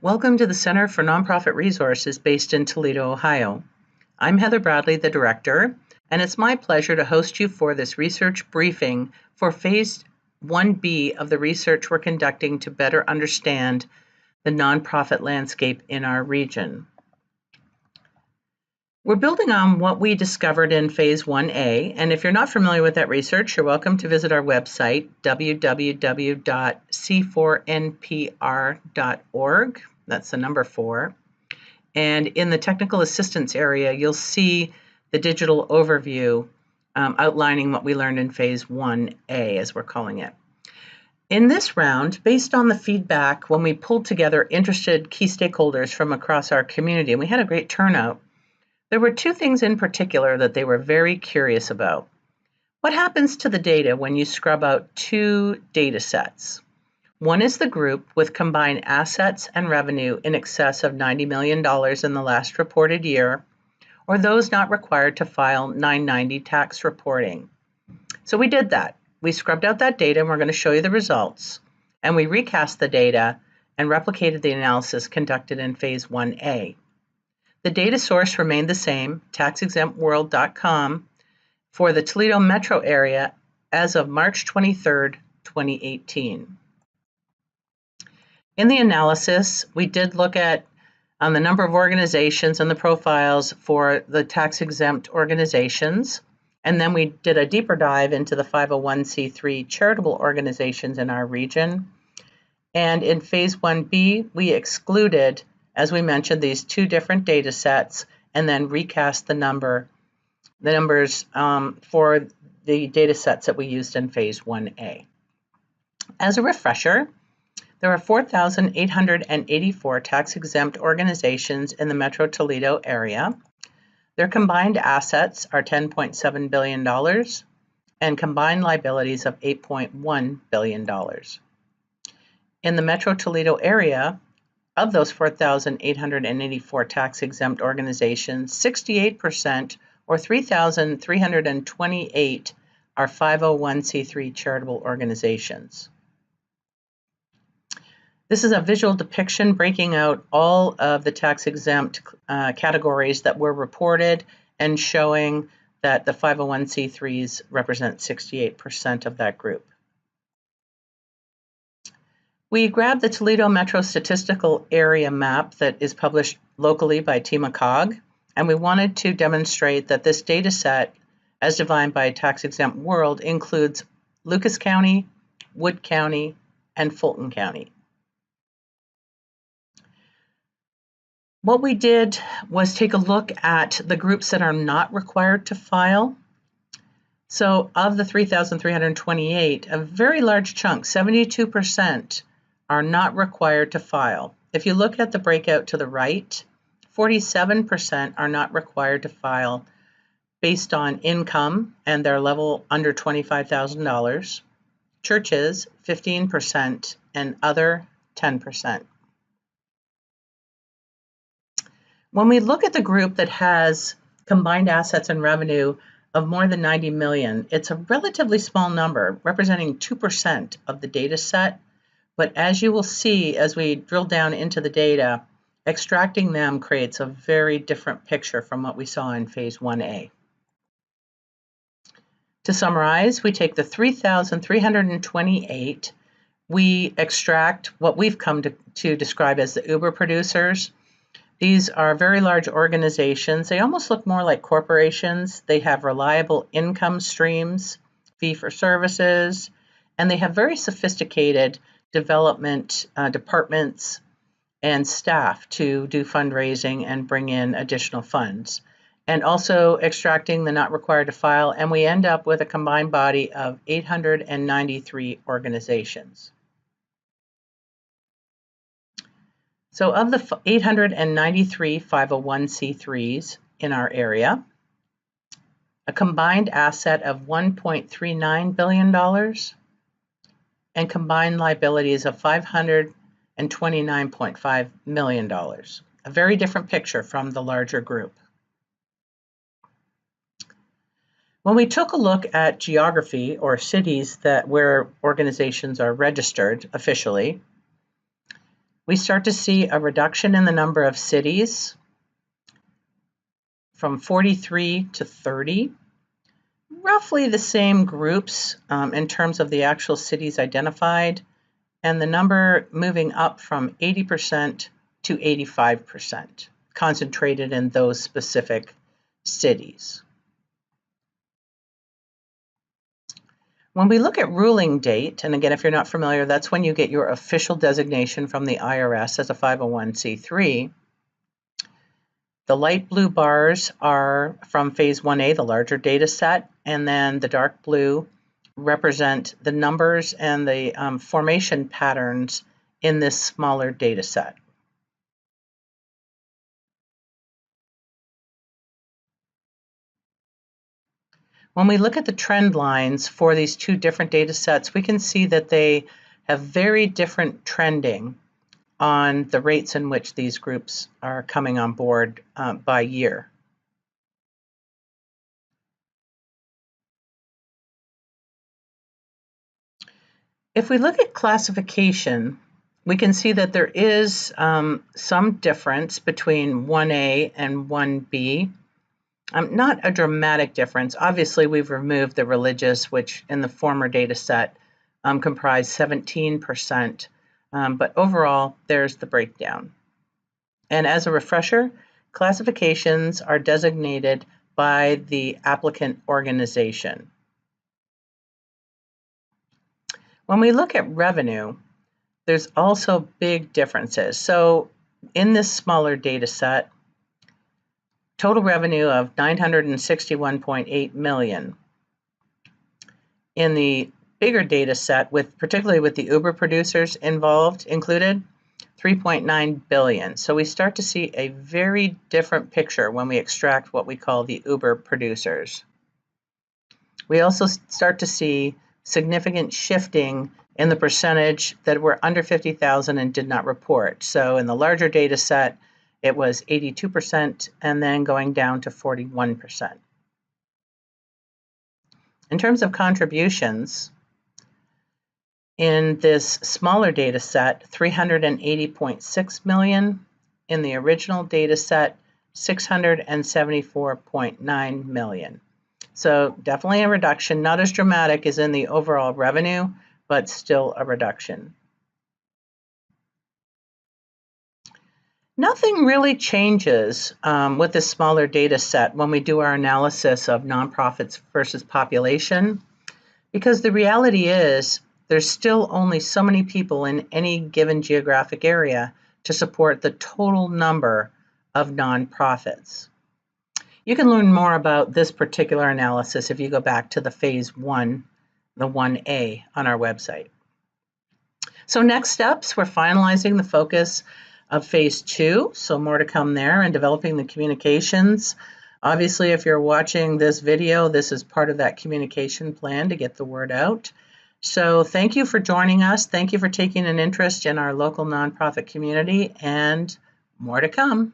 Welcome to the Center for Nonprofit Resources based in Toledo, Ohio. I'm Heather Bradley, the director, and it's my pleasure to host you for this research briefing for Phase 1B of the research we're conducting to better understand the nonprofit landscape in our region. We're building on what we discovered in Phase 1A, and if you're not familiar with that research, you're welcome to visit our website, www.c4npr.org. That's the number 4. And in the technical assistance area, you'll see the digital overview outlining what we learned in Phase 1A, as we're calling it. In this round, based on the feedback when we pulled together interested key stakeholders from across our community, and we had a great turnout, there were 2 things in particular that they were very curious about. What happens to the data when you scrub out 2 data sets? One is the group with combined assets and revenue in excess of $90 million in the last reported year, or those not required to file 990 tax reporting. So we did that. We scrubbed out that data, and we're going to show you the results. And we recast the data and replicated the analysis conducted in Phase 1A. The data source remained the same, taxexemptworld.com, for the Toledo metro area as of March 23, 2018. In the analysis, we did look at the number of organizations and the profiles for the tax-exempt organizations, and then we did a deeper dive into the 501c3 charitable organizations in our region. And in Phase 1B, we excluded, as we mentioned, these 2 different data sets and then recast the numbers for the data sets that we used in Phase 1A. As a refresher, there are 4,884 tax-exempt organizations in the Metro Toledo area. Their combined assets are $10.7 billion and combined liabilities of $8.1 billion. In the Metro Toledo area, of those 4,884 tax-exempt organizations, 68%, or 3,328, are 501c3 charitable organizations. This is a visual depiction breaking out all of the tax-exempt categories that were reported and showing that the 501c3s represent 68% of that group. We grabbed the Toledo Metro Statistical Area Map that is published locally by TMACOG, and we wanted to demonstrate that this data set, as defined by Tax Exempt World, includes Lucas County, Wood County, and Fulton County. What we did was take a look at the groups that are not required to file. So of the 3,328, a very large chunk, 72%, are not required to file. If you look at the breakout to the right, 47% are not required to file based on income and their level under $25,000, churches 15%, and other 10%. When we look at the group that has combined assets and revenue of more than 90 million, it's a relatively small number, representing 2% of the data set. But as you will see as we drill down into the data, extracting them creates a very different picture from what we saw in Phase 1A. To summarize, we take the 3,328, we extract what we've come to describe as the Uber producers. These are very large organizations. They almost look more like corporations. They have reliable income streams, fee for services, and they have very sophisticated development departments and staff to do fundraising and bring in additional funds. And also extracting the not required to file, and we end up with a combined body of 893 organizations. So of the 893 501c3s in our area, a combined asset of $1.39 billion and combined liabilities of $529.5 million. A very different picture from the larger group. When we took a look at geography or cities where organizations are registered officially, we start to see a reduction in the number of cities from 43 to 30. Roughly the same groups in terms of the actual cities identified, and the number moving up from 80% to 85%, concentrated in those specific cities. When we look at ruling date, and again, if you're not familiar, that's when you get your official designation from the IRS as a 501c3. The light blue bars are from phase 1A, the larger data set, and then the dark blue represent the numbers and the formation patterns in this smaller data set. When we look at the trend lines for these two different data sets, we can see that they have very different trending on the rates in which these groups are coming on board by year. If we look at classification, we can see that there is some difference between 1A and 1B. Not a dramatic difference. Obviously, we've removed the religious, which in the former data set comprised 17%, but overall, there's the breakdown. And as a refresher, classifications are designated by the applicant organization. When we look at revenue, there's also big differences. So in this smaller data set, total revenue of $961.8 million. In the bigger data set, particularly with the Uber producers included, $3.9 billion. So we start to see a very different picture when we extract what we call the Uber producers. We also start to see significant shifting in the percentage that were under 50,000 and did not report. So in the larger data set, it was 82% and then going down to 41%. In terms of contributions, in this smaller data set, $380.6 million. In the original data set, $674.9 million. So definitely a reduction, not as dramatic as in the overall revenue, but still a reduction. Nothing really changes with this smaller data set when we do our analysis of nonprofits versus population, because the reality is there's still only so many people in any given geographic area to support the total number of nonprofits. You can learn more about this particular analysis if you go back to the phase 1, the 1A on our website. So next steps, we're finalizing the focus of phase 2, so more to come there, and developing the communications. Obviously, if you're watching this video, this is part of that communication plan to get the word out. So thank you for joining us. Thank you for taking an interest in our local nonprofit community, and more to come.